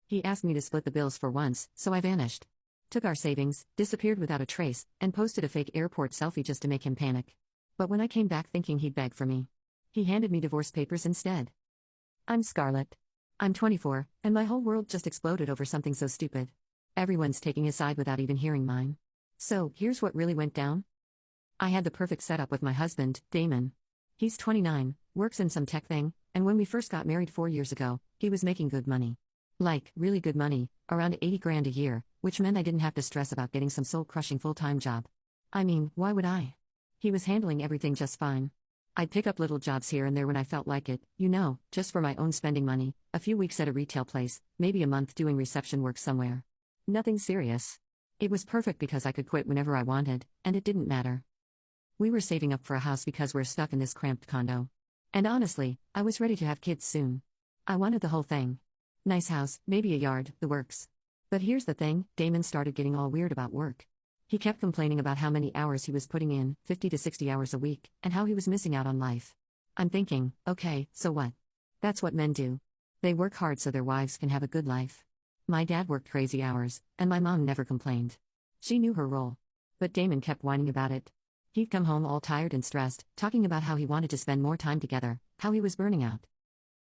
He asked me to split the bills for once, so I vanished. Took our savings, disappeared without a trace, and posted a fake airport selfie just to make him panic. But when I came back thinking he'd beg for me, he handed me divorce papers instead. I'm Scarlett. I'm 24, and my whole world just exploded over something so stupid. Everyone's taking his side without even hearing mine. So, here's what really went down. I had the perfect setup with my husband, Damon. He's 29, works in some tech thing, and when we first got married 4 years ago, he was making good money. Like, really good money, around 80 grand a year, which meant I didn't have to stress about getting some soul-crushing full-time job. I mean, why would I? He was handling everything just fine. I'd pick up little jobs here and there when I felt like it, just for my own spending money, a few weeks at a retail place, maybe a month doing reception work somewhere. Nothing serious. It was perfect because I could quit whenever I wanted, and it didn't matter. We were saving up for a house because we're stuck in this cramped condo. And honestly, I was ready to have kids soon. I wanted the whole thing. Nice house, maybe a yard, the works. But here's the thing, Damon started getting all weird about work. He kept complaining about how many hours he was putting in, 50 to 60 hours a week, and how he was missing out on life. I'm thinking, okay, so what? That's what men do. They work hard so their wives can have a good life. My dad worked crazy hours, and my mom never complained. She knew her role. But Damon kept whining about it. He'd come home all tired and stressed, talking about how he wanted to spend more time together, how he was burning out.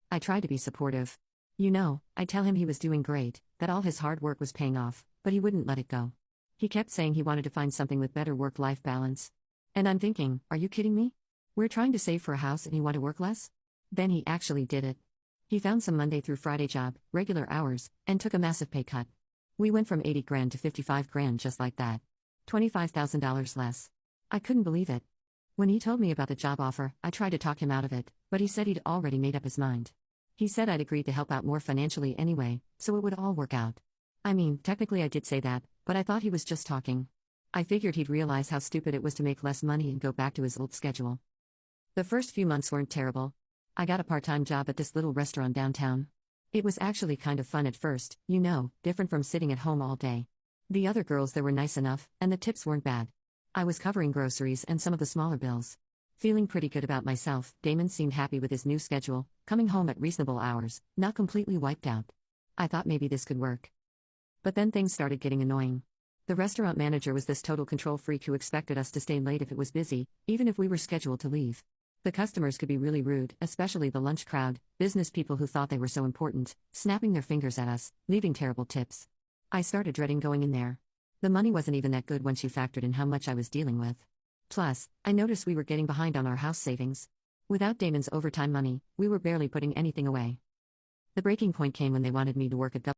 I tried to be supportive. I tell him he was doing great, that all his hard work was paying off, but he wouldn't let it go. He kept saying he wanted to find something with better work-life balance. And I'm thinking, are you kidding me? We're trying to save for a house and you want to work less? Then he actually did it. He found some Monday through Friday job, regular hours, and took a massive pay cut. We went from 80 grand to 55 grand just like that. $25,000 less. I couldn't believe it. When he told me about the job offer, I tried to talk him out of it, but he said he'd already made up his mind. He said I'd agreed to help out more financially anyway, so it would all work out. I mean, technically I did say that, but I thought he was just talking. I figured he'd realize how stupid it was to make less money and go back to his old schedule. The first few months weren't terrible. I got a part-time job at this little restaurant downtown. It was actually kind of fun at first, different from sitting at home all day. The other girls there were nice enough, and the tips weren't bad. I was covering groceries and some of the smaller bills. Feeling pretty good about myself, Damon seemed happy with his new schedule, coming home at reasonable hours, not completely wiped out. I thought maybe this could work. But then things started getting annoying. The restaurant manager was this total control freak who expected us to stay late if it was busy, even if we were scheduled to leave. The customers could be really rude, especially the lunch crowd, business people who thought they were so important, snapping their fingers at us, leaving terrible tips. I started dreading going in there. The money wasn't even that good once you factored in how much I was dealing with. Plus, I noticed we were getting behind on our house savings. Without Damon's overtime money, we were barely putting anything away. The breaking point came when they wanted me to work a double